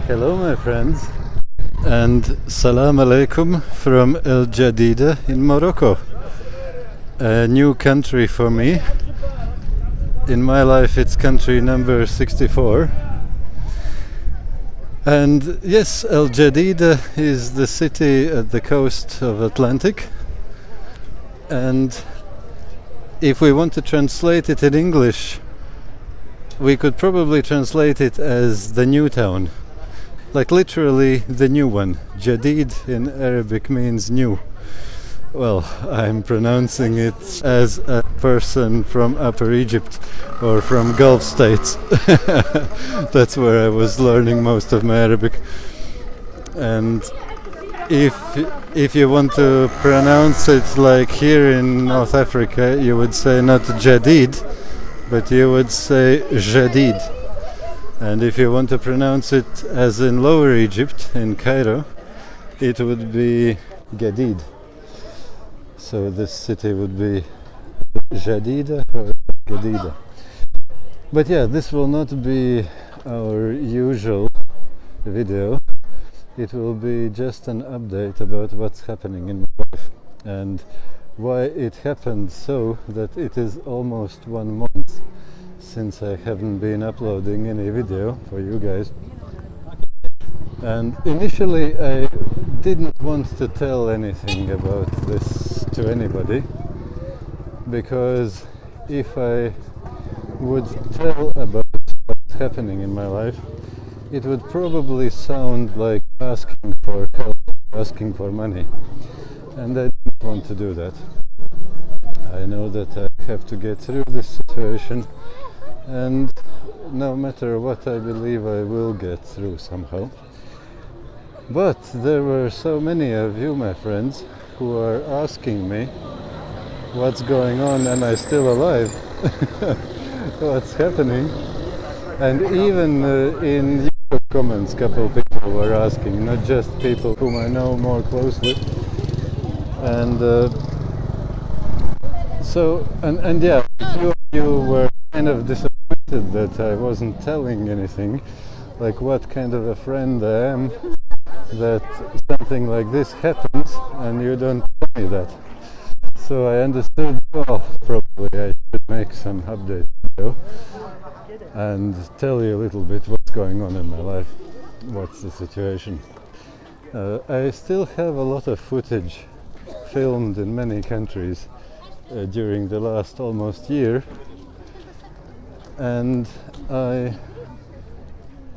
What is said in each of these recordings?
Hello my friends, and salam alaikum from El Jadida in Morocco. A new country for me. In my life it's country number 64. And yes, El Jadida is the city at the coast of Atlantic. And if we want to translate it in English, we could probably translate it as the new town. Like literally the new one. Jadid in Arabic means new. Well, I'm pronouncing it as a person from Upper Egypt or from Gulf states. That's where I was learning most of my Arabic. And if you want to pronounce it like here in North Africa, you would say not Jadid, but you would say Jadid. And if you want to pronounce it as in Lower Egypt, in Cairo, it would be Gadid. So this city would be Jadida or Jadida. But yeah, this will not be our usual video. It will be just an update about what's happening in my life and why it happened so that it is almost 1 month since I haven't been uploading any video for you guys. And initially I didn't want to tell anything about this to anybody, because if I would tell about what's happening in my life, it would probably sound like asking for help, asking for money, and I didn't want to do that. I know that I have to get through this situation, and no matter what, I believe I will get through somehow. But there were so many of you, my friends, who are asking me what's going on, am I still alive? What's happening? And even in YouTube comments, a couple of people were asking, not just people whom I know more closely. And yeah, a few of you were kind of disappointed that I wasn't telling anything, like what kind of a friend I am, that something like this happens and you don't tell me that. So I understood, well, probably I should make some update video and tell you a little bit what's going on in my life, what's the situation. I still have a lot of footage filmed in many countries during the last almost year, and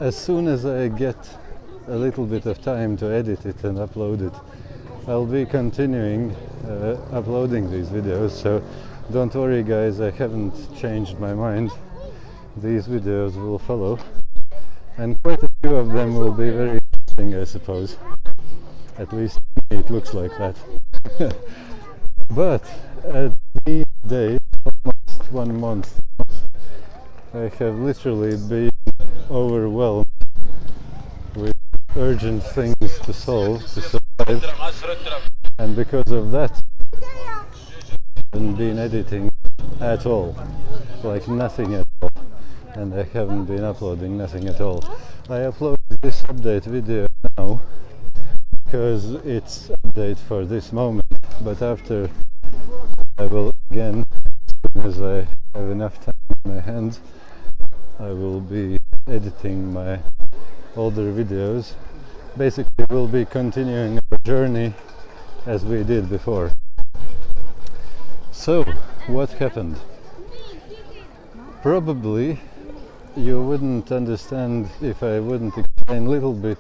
as soon as I get a little bit of time to edit it and upload it, I'll be continuing uploading these videos, so don't worry guys, I haven't changed my mind. These videos will follow, and quite a few of them will be very interesting, I suppose. At least to me it looks like that. But at these days, almost 1 month, I have literally been overwhelmed with urgent things to solve, to survive, and because of that I haven't been editing at all, like nothing at all, and I haven't been uploading nothing at all. I uploaded this update video now because it's update for this moment, but after I will again, as soon as I have enough time in my hands, I will be editing my older videos. Basically we'll be continuing our journey as we did before. So, what happened? Probably you wouldn't understand if I wouldn't explain a little bit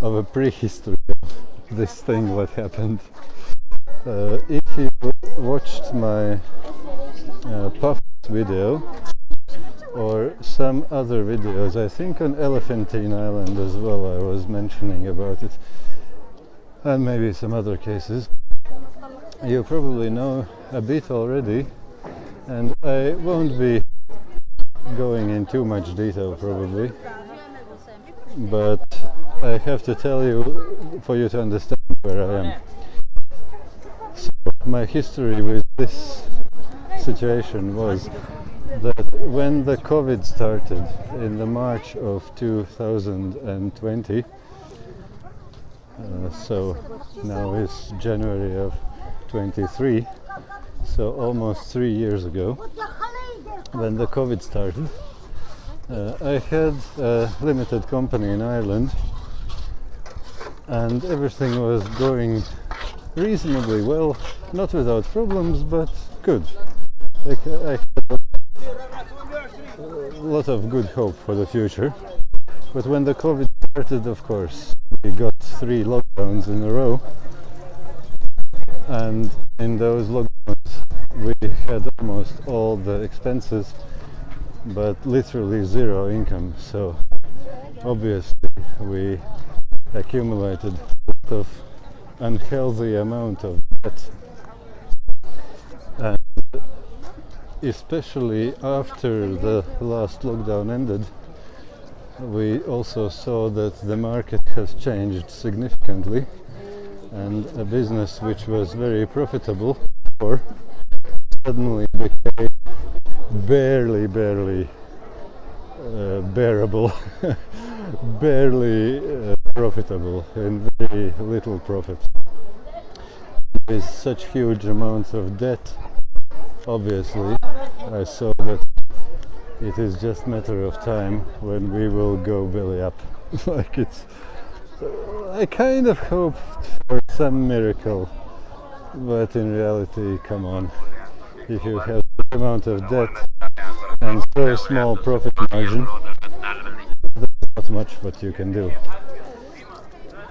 of a prehistory of this thing, what happened. If you watched my puff video or some other videos, I think on Elephantine Island as well I was mentioning about it, and maybe some other cases, you probably know a bit already, and I won't be going in too much detail probably, but I have to tell you for you to understand where I am. So my history with this situation was that when the COVID started in the March of 2020, so now is January of 23, so almost 3 years ago, when the COVID started, I had a limited company in Ireland, and everything was going reasonably well, not without problems, but good. I had a lot of good hope for the future. But when the COVID started, of course, we got 3 lockdowns in a row, and in those lockdowns we had almost all the expenses but literally zero income, so obviously we accumulated a lot of unhealthy amount of debt, and especially after the last lockdown ended, we also saw that the market has changed significantly, and a business which was very profitable before suddenly became barely bearable, barely profitable, and very little profit. With such huge amounts of debt, obviously, I saw that it is just a matter of time when we will go belly up. Like I kind of hoped for some miracle, but in reality, come on, if you have such amount of debt and so small profit margin, there's not much what you can do.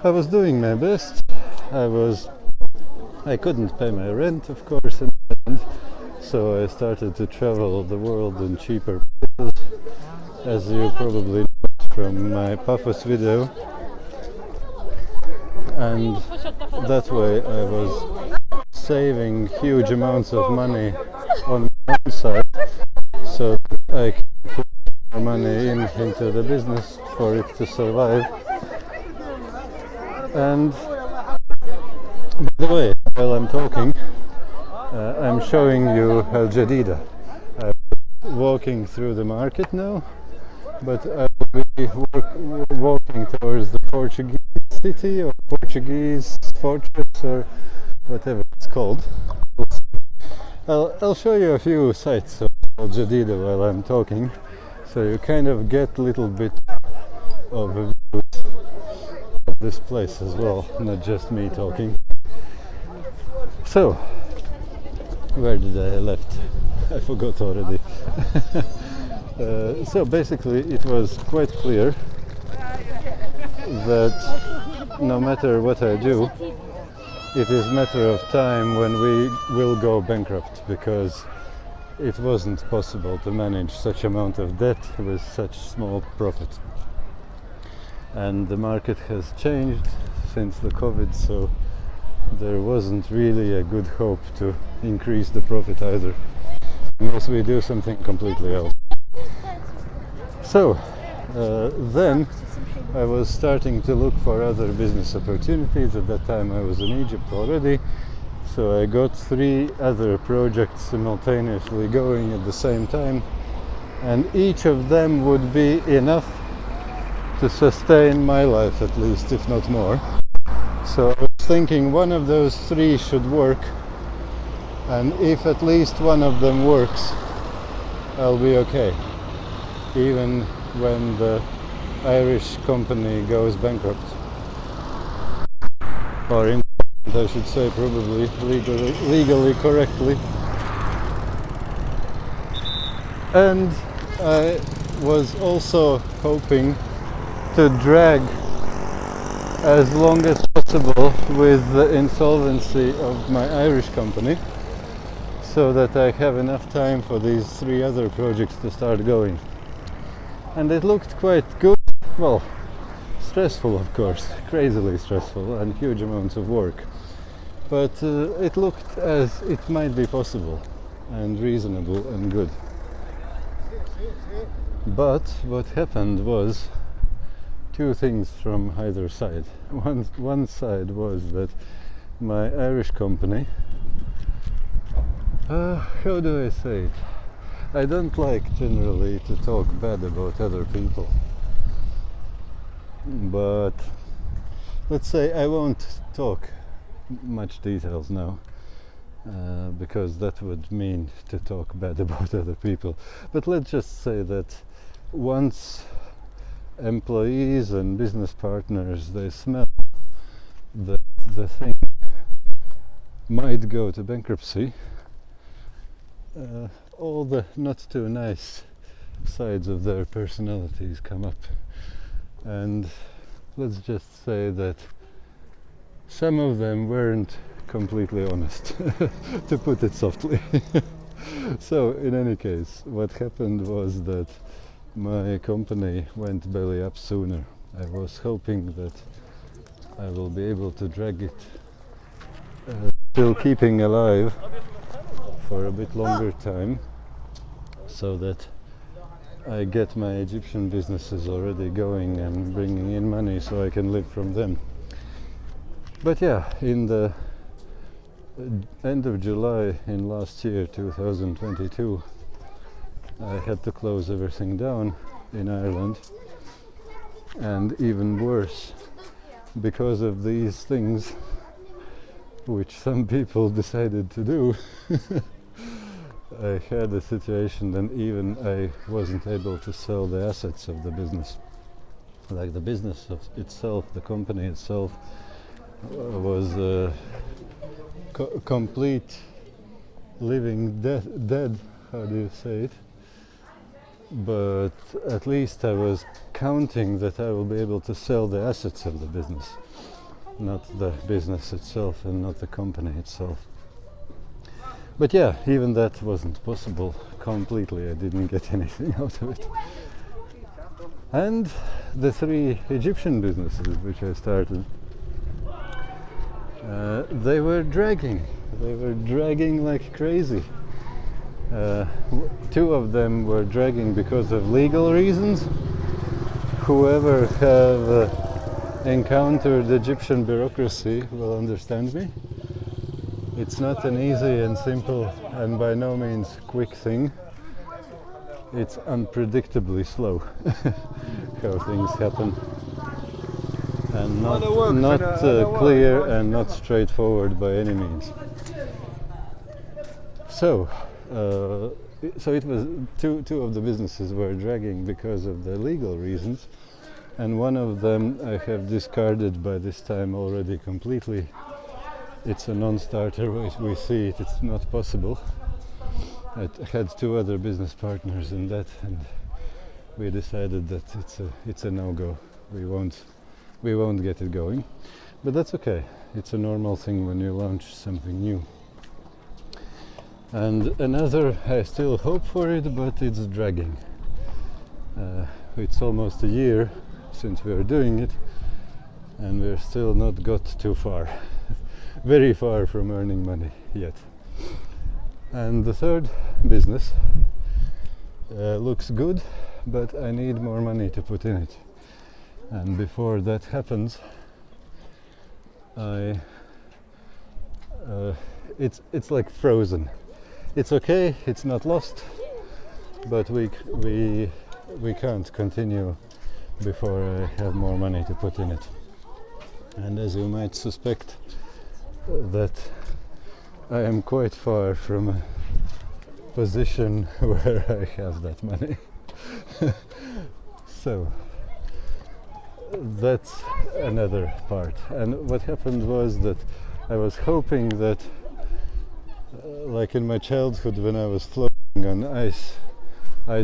I was doing my best. I couldn't pay my rent, of course, in the end, so I started to travel the world in cheaper places, as you probably know from my Paphos video, and that way I was saving huge amounts of money on my own side, so I can put more money into the business for it to survive. And by the way, while I'm talking, I'm showing you Jadida. I'm walking through the market now, but I will be walking towards the Portuguese city or Portuguese fortress or whatever it's called. I'll show you a few sites of Jadida while I'm talking, so you kind of get a little bit of a view of this place as well, not just me talking. So, where did I left? I forgot already. So basically it was quite clear that no matter what I do, it is a matter of time when we will go bankrupt, because it wasn't possible to manage such amount of debt with such small profit. And the market has changed since the COVID, so there wasn't really a good hope to increase the profit either, unless we do something completely else. So then I was starting to look for other business opportunities. At that time I was in Egypt already, so I got 3 other projects simultaneously going at the same time, and each of them would be enough to sustain my life, at least, if not more. So I was thinking one of those 3 should work, and if at least one of them works, I'll be okay, even when the Irish company goes bankrupt, or insolvent, I should say, probably legally correctly. And I was also hoping to drag as long as possible with the insolvency of my Irish company, so that I have enough time for these 3 other projects to start going. And it looked quite good. Well, stressful, of course, crazily stressful, and huge amounts of work, but it looked as it might be possible and reasonable and good. But what happened was 2 things from either side. One side was that my Irish company, how do I say it? I don't like generally to talk bad about other people, but let's say I won't talk much details now, because that would mean to talk bad about other people. But let's just say that once employees and business partners, they smell that the thing might go to bankruptcy, all the not too nice sides of their personalities come up. And let's just say that some of them weren't completely honest, to put it softly. So in any case, what happened was that my company went belly up sooner. I was hoping that I will be able to drag it, still keeping alive for a bit longer time, so that I get my Egyptian businesses already going and bringing in money so I can live from them. But yeah, in the end of July in last year, 2022, I had to close everything down in Ireland. And even worse, because of these things which some people decided to do, I had a situation that even I wasn't able to sell the assets of the business. Like the business itself, the company itself, was complete living dead, how do you say it? But at least I was counting that I will be able to sell the assets of the business, not the business itself and not the company itself. But yeah, even that wasn't possible completely. I didn't get anything out of it. And the 3 Egyptian businesses which I started, they were dragging like crazy. 2 of them were dragging because of legal reasons. Whoever have encountered Egyptian bureaucracy will understand me. It's not an easy and simple and by no means quick thing. It's unpredictably slow how things happen, and not clear and not straightforward by any means. So it was two of the businesses were dragging because of the legal reasons, and one of them I have discarded by this time already completely. It's a non-starter. We see it. It's not possible. I had 2 other business partners in that, and we decided that it's a no-go. We won't get it going, but that's okay. It's a normal thing when you launch something new. And another, I still hope for it, but it's dragging. It's almost a year since we are doing it, and we're still not got too far. Very far from earning money yet. And the 3rd business looks good, but I need more money to put in it. And before that happens, it's like frozen. It's okay, it's not lost, but we can't continue before I have more money to put in it. And as you might suspect, that I am quite far from a position where I have that money. So that's another part. And what happened was that I was hoping that, like in my childhood when I was floating on ice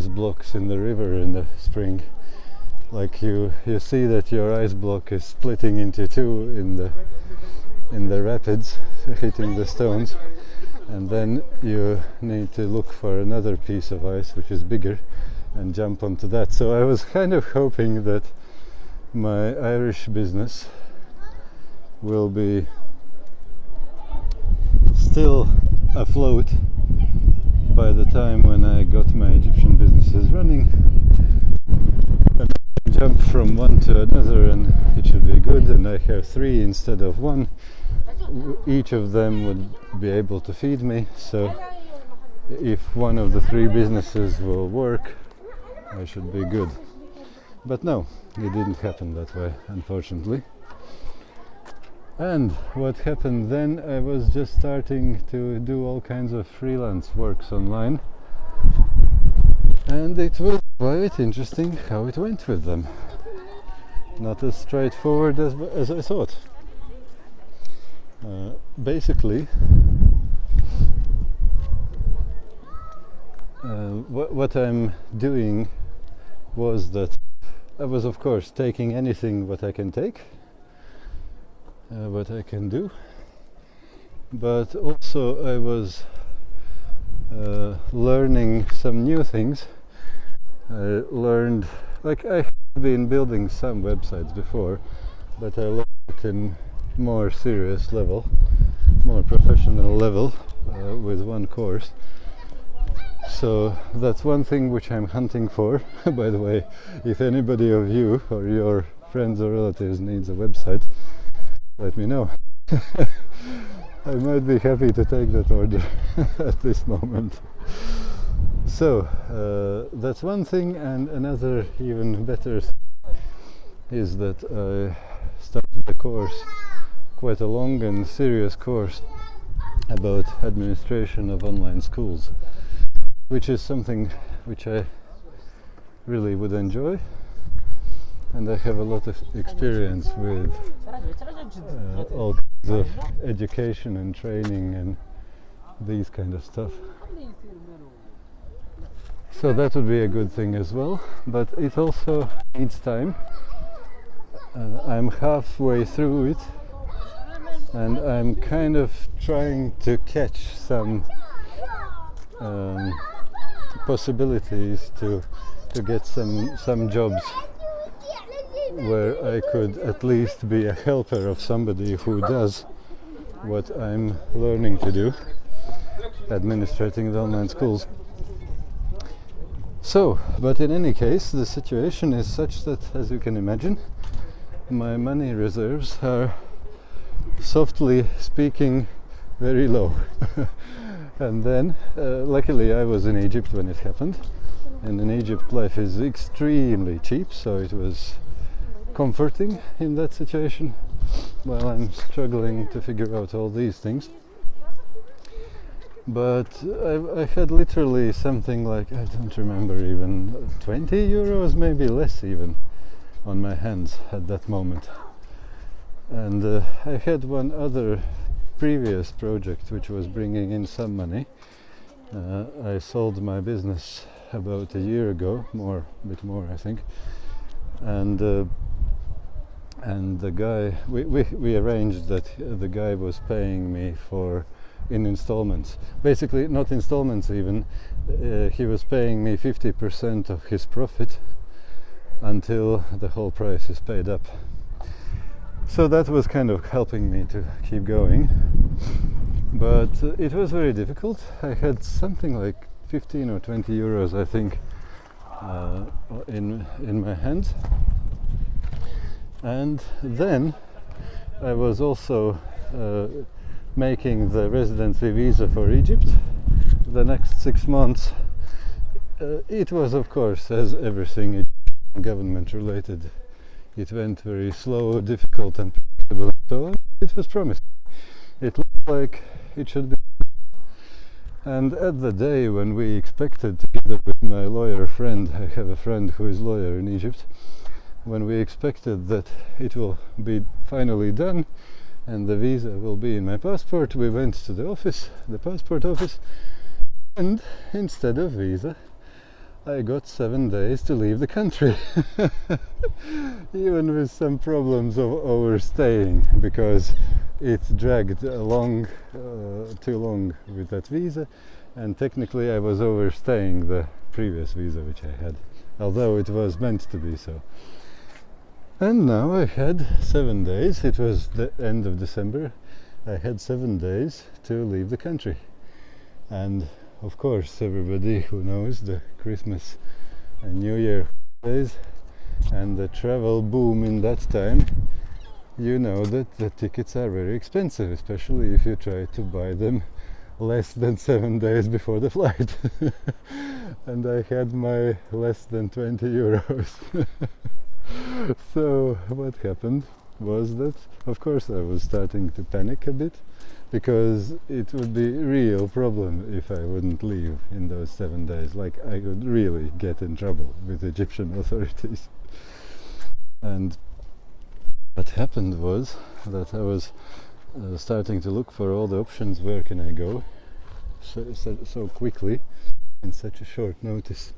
blocks in the river in the spring, like you see that your ice block is splitting into 2 in the rapids, hitting the stones, and then you need to look for another piece of ice which is bigger and jump onto that. So I was kind of hoping that my Irish business will be still afloat by the time when I got my Egyptian businesses running, and I can jump from one to another and it should be good, and I have 3 instead of 1. Each of them would be able to feed me, so if one of the three businesses will work, I should be good. But no, it didn't happen that way, unfortunately. And what happened then, I was just starting to do all kinds of freelance works online, and it was quite interesting how it went with them. Not as straightforward as I thought. Basically, what I'm doing was that I was, of course, taking anything what I can take, what I can do, but also I was learning some new things. I learned, like, I have been building some websites before, but I learned it in more serious level, more professional level, with one course. So that's one thing which I'm hunting for. By the way, if anybody of you or your friends or relatives needs a website, let me know. I might be happy to take that order at this moment. So that's one thing, and another even better thing is that I started a course, quite a long and serious course, about administration of online schools, which is something which I really would enjoy, and I have a lot of experience with all kinds of education and training and these kind of stuff. So that would be a good thing as well, but it also needs time. I'm halfway through it, and I'm kind of trying to catch some possibilities to get some jobs where I could at least be a helper of somebody who does what I'm learning to do, administrating the online schools. So, but in any case, the situation is such that, as you can imagine, my money reserves are, softly speaking, very low. And then, luckily I was in Egypt when it happened, and in Egypt life is extremely cheap, so it was comforting in that situation, while I'm struggling to figure out all these things. But I had literally something like, I don't remember, even 20 euros, maybe less even, on my hands at that moment. And I had one other previous project which was bringing in some money. I sold my business about a year ago, a bit more I think, and the guy, we arranged that the guy was paying me in installments, basically not installments even. He was paying me 50% of his profit until the whole price is paid up. So that was kind of helping me to keep going, but it was very difficult. I had something like 15 or 20 euros, I think, in my hands. And then I was also making the residency visa for Egypt the next 6 months. It was, of course, as everything government related, it went very slow, difficult and predictable, and so on. It was promising. It looked like it should be. And at the day when we expected, together with my lawyer friend, I have a friend who is lawyer in Egypt, when we expected that it will be finally done and the visa will be in my passport, we went to the office, the passport office, and instead of visa I got 7 days to leave the country. Even with some problems of overstaying, because it dragged along too long with that visa, and technically I was overstaying the previous visa which I had, although it was meant to be so. And now I had 7 days, it was the end of December, I had 7 days to leave the country. And of course, everybody who knows the Christmas and New Year days and the travel boom in that time, you know that the tickets are very expensive, especially if you try to buy them less than 7 days before the flight. And I had my less than 20 euros. So what happened was that, of course, I was starting to panic a bit, because it would be a real problem if I wouldn't leave in those 7 days. Like, I could really get in trouble with Egyptian authorities. And what happened was that I was starting to look for all the options. Where can I go so quickly in such a short notice?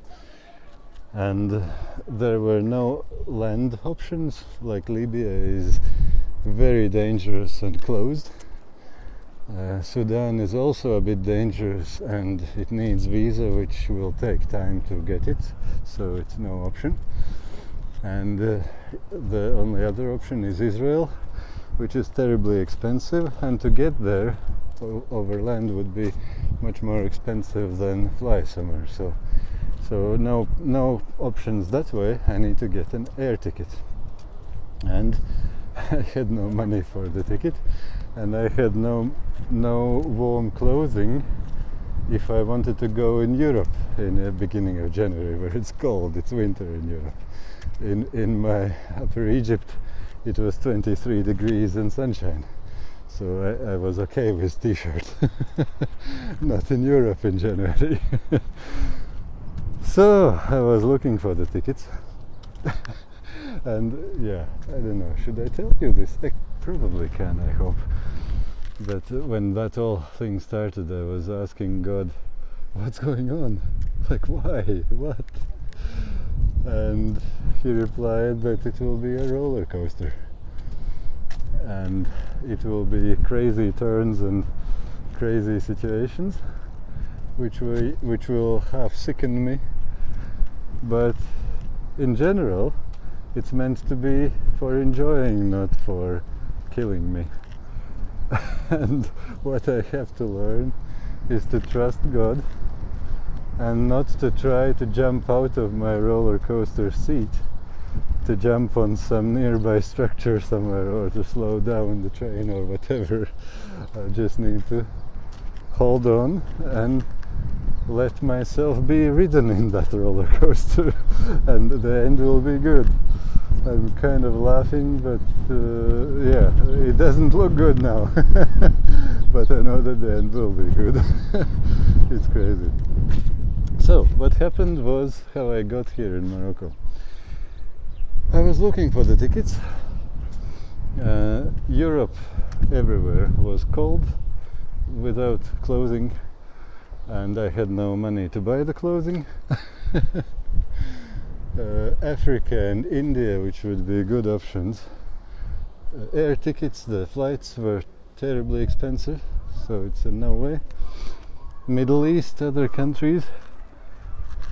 And there were no land options. Like, Libya is very dangerous and closed. Sudan is also a bit dangerous and it needs visa, which will take time to get it, so it's no option. And the only other option is Israel, which is terribly expensive, and to get there over land would be much more expensive than fly somewhere. So no options that way. I need to get an air ticket, and I had no money for the ticket, and I had no warm clothing if I wanted to go in Europe in the beginning of January, where it's cold, it's winter in Europe. In my Upper Egypt it was 23 degrees and sunshine, so I was okay with t-shirt. Not in Europe in January. So I was looking for the tickets. And yeah, I don't know, should I tell you this? I probably can, I hope. But when that whole thing started, I was asking God, what's going on? Like, why? What? And he replied that it will be a roller coaster. And it will be crazy turns and crazy situations, which will half sicken me. But in general, it's meant to be for enjoying, not for killing me. And what I have to learn is to trust God and not to try to jump out of my roller coaster seat to jump on some nearby structure somewhere, or to slow down the train or whatever. I just need to hold on and let myself be ridden in that roller coaster, and the end will be good. I'm kind of laughing, but yeah, it doesn't look good now. But I know that the end will be good. It's crazy. So what happened was how I got here in Morocco. I was looking for the tickets. Europe everywhere was cold, without clothing, and I had no money to buy the clothing. Africa and India, which would be good options. Air tickets, the flights were terribly expensive, so it's a no way. Middle East, other countries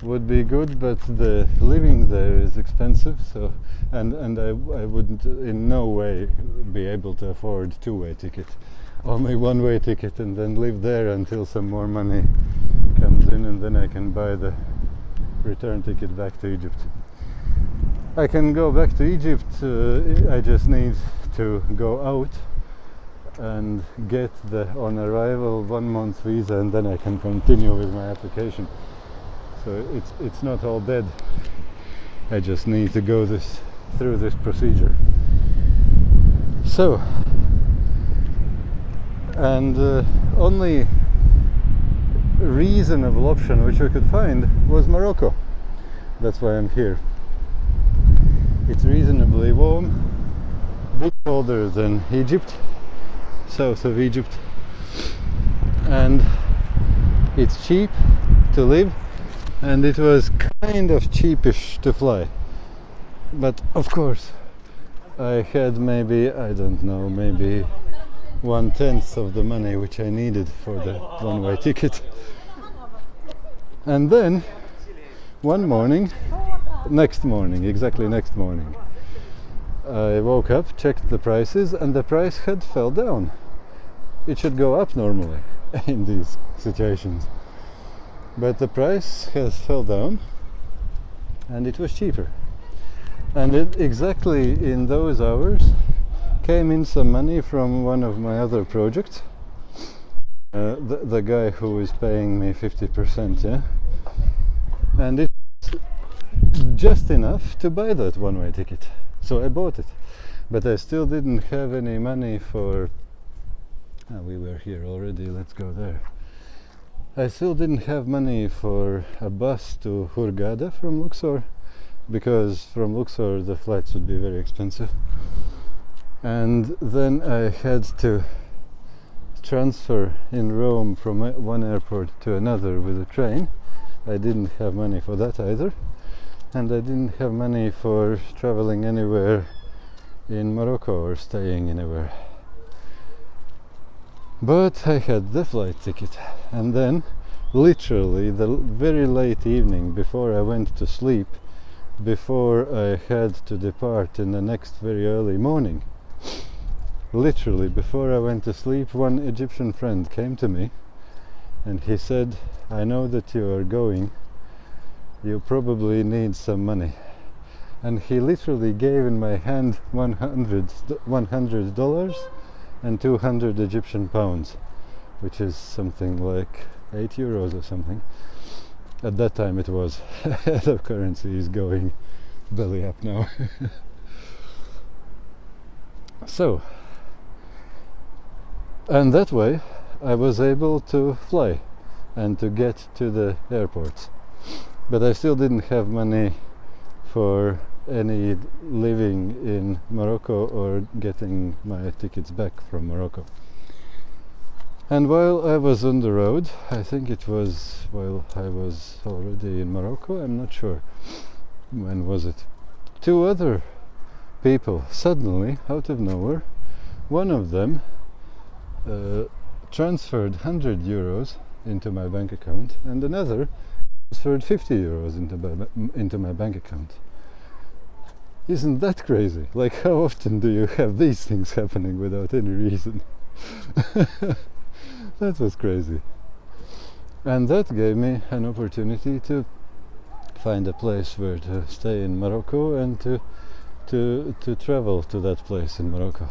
would be good, but the living there is expensive, so and I wouldn't in no way be able to afford two-way ticket. Only one-way ticket, and then live there until some more money comes in, and then I can buy the return ticket back to Egypt. I can go back to Egypt, I just need to go out and get the on arrival 1 month visa, and then I can continue with my application. So it's not all dead. I just need to go through this procedure. So, and only reasonable option which we could find was Morocco. That's why I'm here. It's reasonably warm, a bit colder than Egypt, south of Egypt, and it's cheap to live, and it was kind of cheapish to fly. But of course I had maybe, I don't know, maybe 1/10 of the money which I needed for the one-way ticket. And then next morning, I woke up, checked the prices, and the price had fell down. It should go up normally in these situations, but the price has fell down and it was cheaper. And it exactly in those hours came in some money from one of my other projects, the guy who is paying me 50%, yeah, and it's just enough to buy that one-way ticket. So I bought it, but I still didn't have any money for. We were here already. Let's go there. I still didn't have money for a bus to Hurghada from Luxor, because from Luxor the flights would be very expensive. And then I had to transfer in Rome from one airport to another with a train. I didn't have money for that either. And I didn't have money for traveling anywhere in Morocco or staying anywhere. But I had the flight ticket, and then literally the very late evening before I went to sleep, before I had to depart in the next very early morning, literally before I went to sleep, one Egyptian friend came to me and he said, "I know that you are going, you probably need some money." And he literally gave in my hand $100 and 200 Egyptian pounds, which is something like 8 euros or something. At that time it was. The currency is going belly up now. So, and that way I was able to fly and to get to the airport. But I still didn't have money for any living in Morocco or getting my tickets back from Morocco. And while I was on the road, I think it was while I was already in Morocco, I'm not sure when was it, two other people suddenly, out of nowhere, one of them transferred 100 euros into my bank account, and another transferred 50 euros into my bank account. Isn't that crazy? Like, how often do you have these things happening without any reason? That was crazy. And that gave me an opportunity to find a place where to stay in Morocco and to travel to that place in Morocco.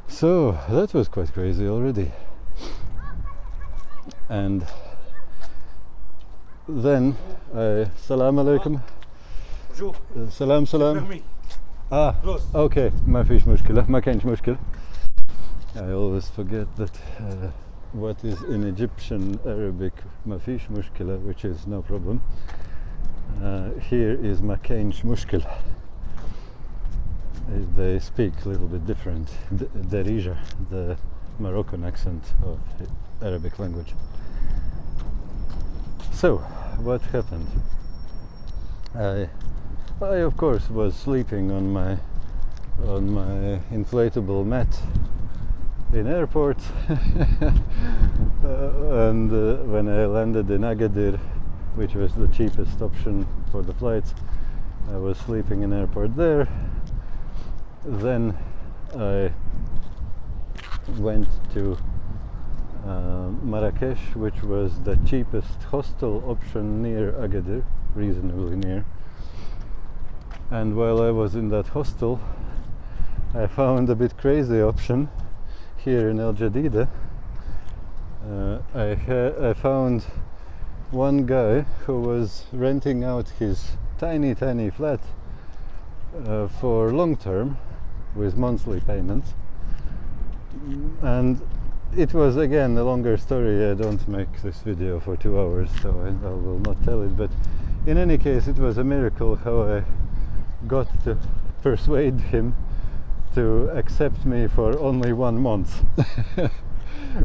So that was quite crazy already. And then Salam alaikum. سلام سلام okay ما فيش مشكلة ما كانش مشكلة. I always forget that what is in Egyptian Arabic ما فيش مشكلة, which is no problem, here is ما كانش مشكلة. They speak a little bit different. Darija, the Moroccan accent of Arabic language. So what happened? I of course was sleeping on my inflatable mat in airport, and when I landed in Agadir, which was the cheapest option for the flights, I was sleeping in airport there. Then I went to Marrakesh, which was the cheapest hostel option near Agadir, reasonably near. And while I was in that hostel, I found a bit crazy option here in Jadida. I found one guy who was renting out his tiny flat for long term with monthly payments. And it was again a longer story. I don't make this video for 2 hours, so I will not tell it, but in any case it was a miracle how I got to persuade him to accept me for only 1 month.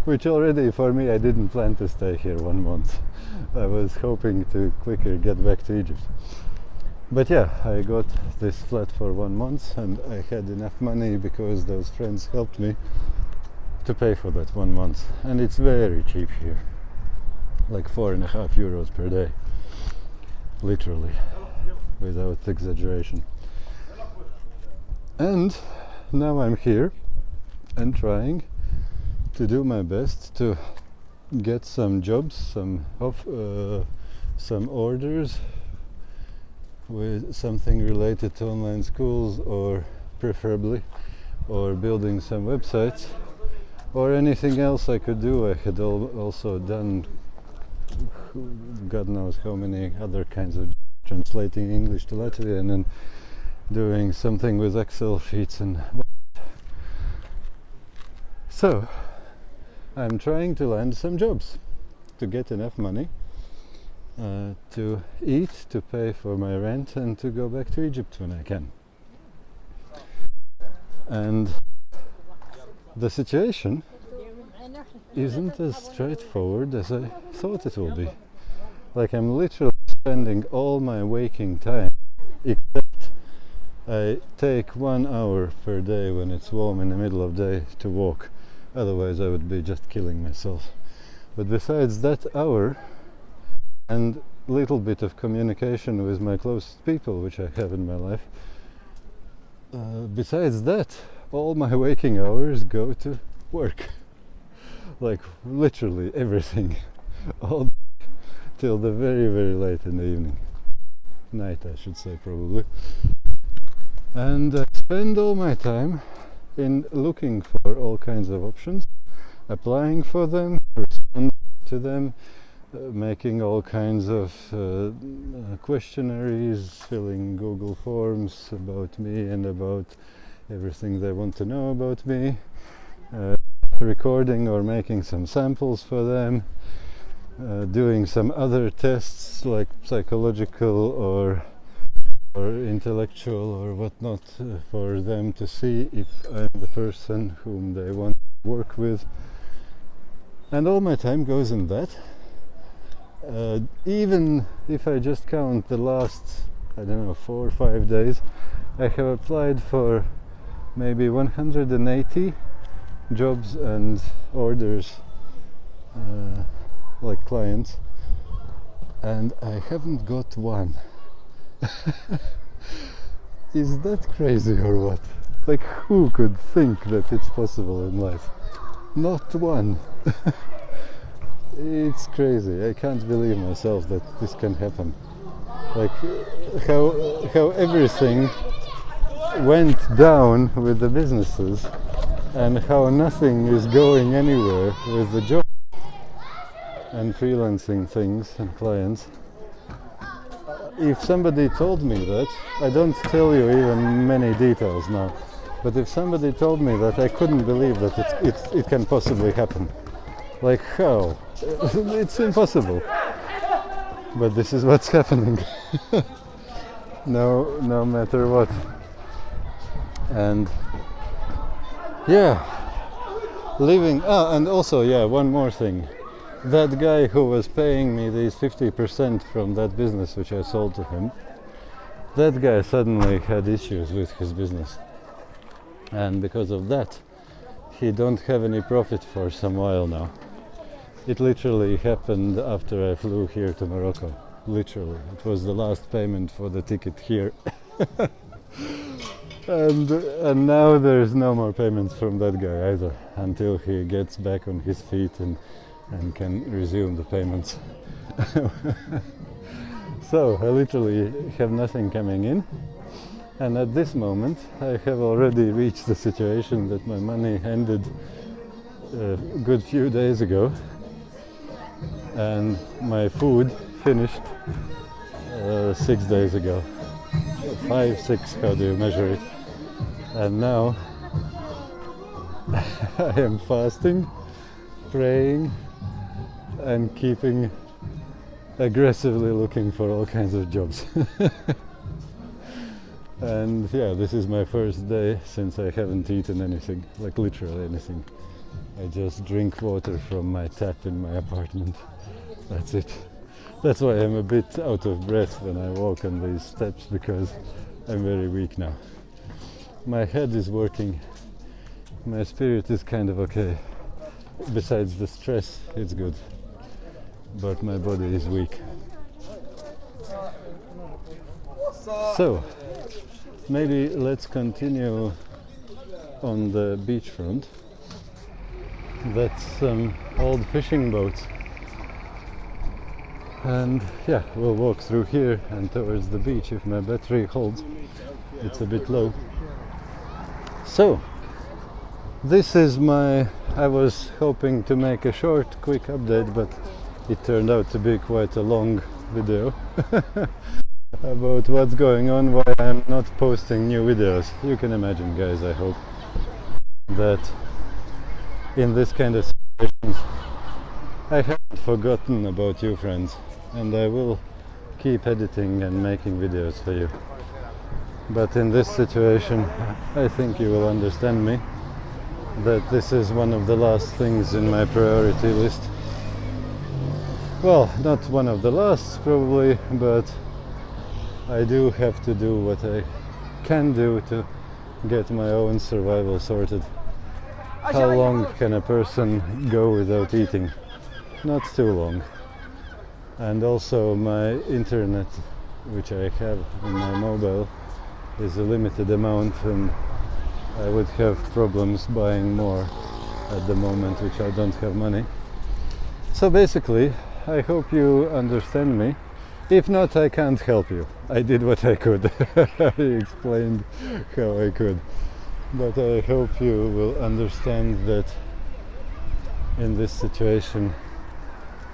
Which already for me, I didn't plan to stay here 1 month. I was hoping to quicker get back to Egypt. But yeah, I got this flat for 1 month, and I had enough money because those friends helped me to pay for that 1 month. And it's very cheap here, like 4.5 euros per day, literally, without exaggeration. And now I'm here and trying to do my best to get some jobs, some orders with something related to online schools, or preferably, or building some websites or anything else I could do. I had also done God knows how many other kinds of translating English to Latvian and doing something with Excel sheets and so I'm trying to land some jobs to get enough money to eat, to pay for my rent, and to go back to Egypt when I can. And the situation isn't as straightforward as I thought it would be. Like, I'm literally spending all my waking time, except I take 1 hour per day when it's warm in the middle of the day to walk. Otherwise I would be just killing myself. But besides that hour and little bit of communication with my closest people, which I have in my life, besides that, all my waking hours go to work. Like literally everything, all till the very, very late in the evening. Night, I should say, probably. And I spend all my time in looking for all kinds of options, applying for them, responding to them, making all kinds of questionnaires, filling Google forms about me and about everything they want to know about me, recording or making some samples for them, doing some other tests like psychological or intellectual or whatnot for them to see if I'm the person whom they want to work with. And all my time goes in that. Even if I just count the last, I don't know, 4 or 5 days, I have applied for maybe 180 jobs and orders, like clients, and I haven't got one. Is that crazy or what? Like, who could think that it's possible in life? Not one. It's crazy. I can't believe myself that this can happen. Like how everything went down with the businesses and how nothing is going anywhere with the job and freelancing things and clients. If somebody told me that, I don't tell you even many details now, but if somebody told me that, I couldn't believe that it can possibly happen. Like, how? It's impossible. But this is what's happening. No matter what. And yeah, living. And also, yeah, one more thing. That guy who was paying me these 50% from that business which I sold to him, that guy suddenly had issues with his business. And because of that, he don't have any profit for some while now. It literally happened after I flew here to Morocco. Literally. It was the last payment for the ticket here. And now there's no more payments from that guy either, until he gets back on his feet and can resume the payments. So I literally have nothing coming in, and at this moment I have already reached the situation that my money ended a good few days ago, and my food finished 6 days ago. 5, 6, how do you measure it? And now I am fasting, praying, and keeping aggressively looking for all kinds of jobs. And yeah, this is my first day since I haven't eaten anything, like literally anything. I just drink water from my tap in my apartment. That's it. That's why I'm a bit out of breath when I walk on these steps, because I'm very weak now. My head is working, my spirit is kind of okay. Besides the stress, it's good. But my body is weak. So, maybe let's continue on the beachfront. That's some old fishing boats. And yeah, we'll walk through here and towards the beach if my battery holds. It's a bit low. So, This is I was hoping to make a short, quick update, but it turned out to be quite a long video about what's going on, why I'm not posting new videos. You can imagine, guys, I hope, that in this kind of situations I haven't forgotten about you, friends, and I will keep editing and making videos for you. But in this situation, I think you will understand me, that this is one of the last things in my priority list. Well, not one of the last probably, but I do have to do what I can do to get my own survival sorted. How long can a person go without eating? Not too long. And also my internet, which I have in my mobile, is a limited amount, and I would have problems buying more at the moment, which I don't have money. So basically, I hope you understand me. If not, I can't help you. I did what I could. I explained how I could. But I hope you will understand that in this situation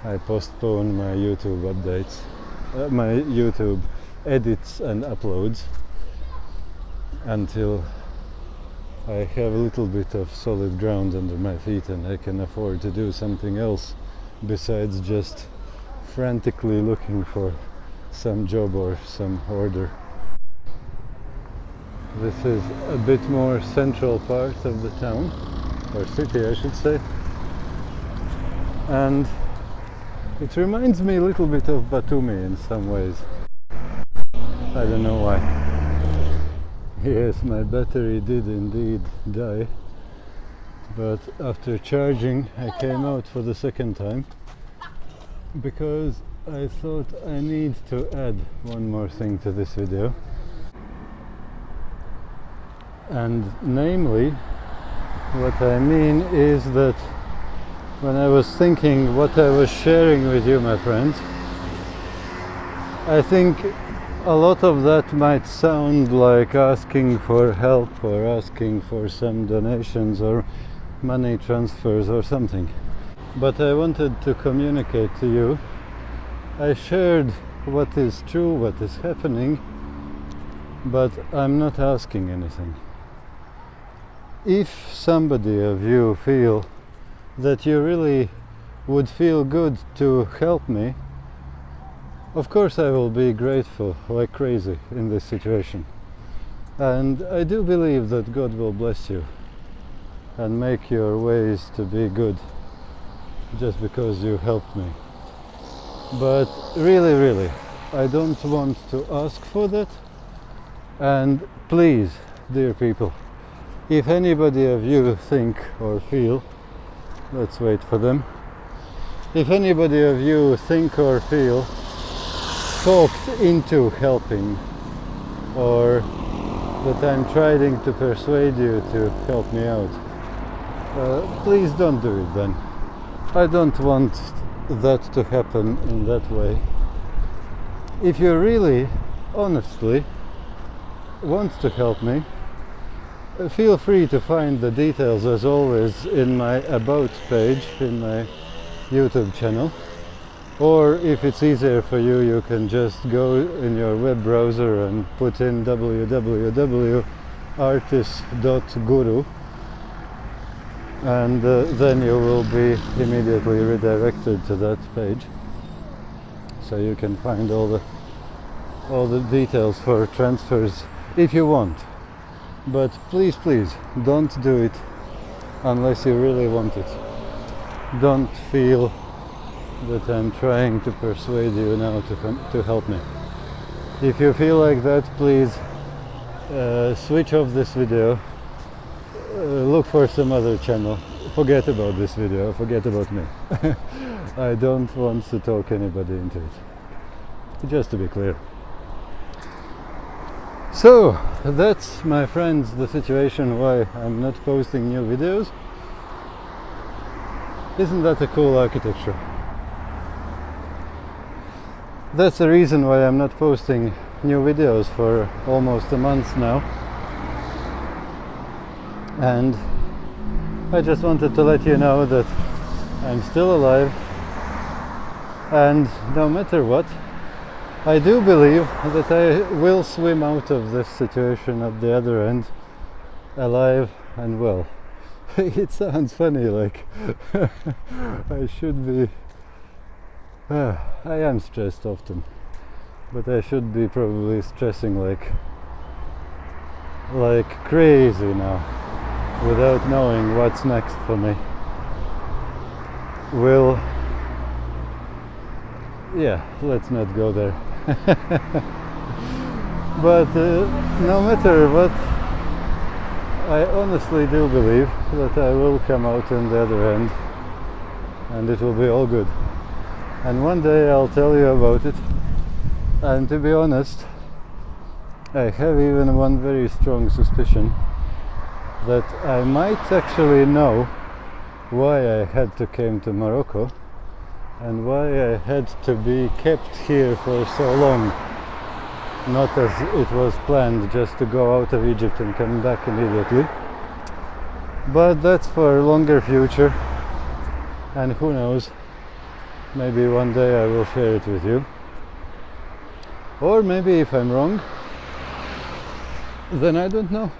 I postpone my YouTube updates, my YouTube edits and uploads until I have a little bit of solid ground under my feet and I can afford to do something else besides just frantically looking for some job or some order. This is a bit more central part of the town, or city I should say, and it reminds me a little bit of Batumi in some ways. I don't know why. Yes, my battery did indeed die, but after charging I came out for the second time because I thought I need to add one more thing to this video, and namely what I mean is that when I was thinking what I was sharing with you, my friends, I think a lot of that might sound like asking for help or asking for some donations or money transfers or something. But I wanted to communicate to you. I shared what is true, what is happening, but I'm not asking anything. If somebody of you feel that you really would feel good to help me, of course I will be grateful like crazy in this situation. And I do believe that God will bless you and make your ways to be good just because you helped me. But really, I don't want to ask for that. And please, dear people, if anybody of you think or feel, let's wait for them, if anybody of you think or feel talked into helping, or that I'm trying to persuade you to help me out, please don't do it then. I don't want that to happen in that way. If you really, honestly want to help me, feel free to find the details as always in my About page in my YouTube channel. Or if it's easier for you, you can just go in your web browser and put in www.artist.guru, and then you will be immediately redirected to that page, so you can find all the details for transfers if you want. But please don't do it unless you really want it. Don't feel that I'm trying to persuade you now to help me. If you feel like that, please switch off this video, look for some other channel, forget about this video, forget about me. I don't want to talk anybody into it, just to be clear. So that's, my friends, the situation why I'm not posting new videos. Isn't that a cool architecture? That's the reason why I'm not posting new videos for almost a month now. And I just wanted to let you know that I'm still alive, and no matter what, I do believe that I will swim out of this situation at the other end alive and well. It sounds funny, like I should be I am stressed often, but I should be probably stressing like crazy now, without knowing what's next for me. Let's not go there. But no matter what, I honestly do believe that I will come out on the other end and it will be all good. And one day I'll tell you about it. And to be honest, I have even one very strong suspicion that I might actually know why I had to come to Morocco and why I had to be kept here for so long. Not as it was planned, just to go out of Egypt and come back immediately. But that's for a longer future, and who knows, maybe one day I will share it with you. Or maybe if I'm wrong, then I don't know.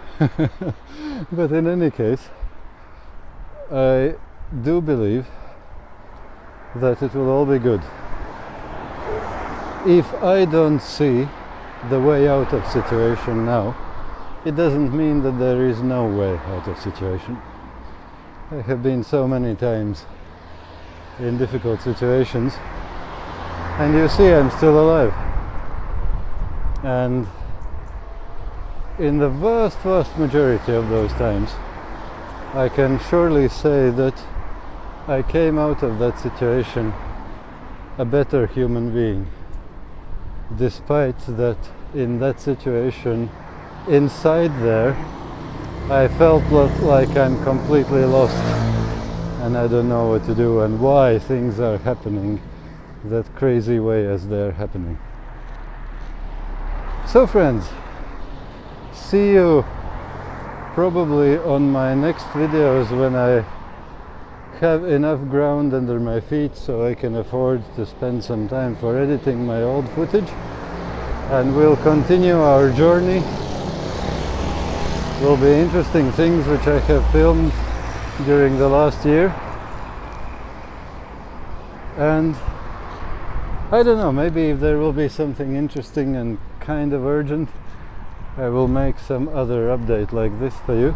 But in any case, I do believe that it will all be good. If I don't see the way out of situation now, it doesn't mean that there is no way out of situation. I have been so many times in difficult situations, and you see I'm still alive. And in the vast majority of those times, I can surely say that I came out of that situation a better human being, despite that in that situation, inside there, I felt like I'm completely lost and I don't know what to do and why things are happening that crazy way as they're happening. So friends, see you probably on my next videos when I have enough ground under my feet so I can afford to spend some time for editing my old footage, and we'll continue our journey. Will be interesting things which I have filmed during the last year, and I don't know, maybe if there will be something interesting and kind of urgent, I will make some other update like this for you.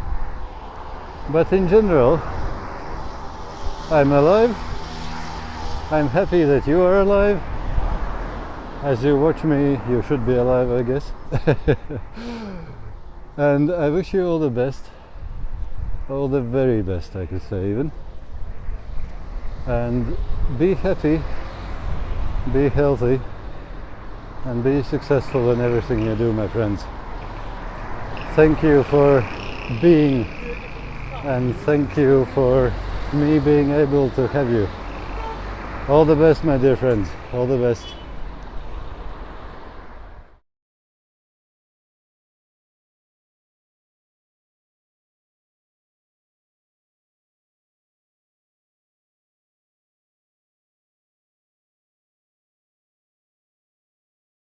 But in general, I'm alive. I'm happy that you are alive. As you watch me, you should be alive, I guess. And I wish you all the best. All the very best, I could say even. And be happy, be healthy, and be successful in everything you do, my friends. Thank you for being, and thank you for me being able to have you. All the best, my dear friends. All the best.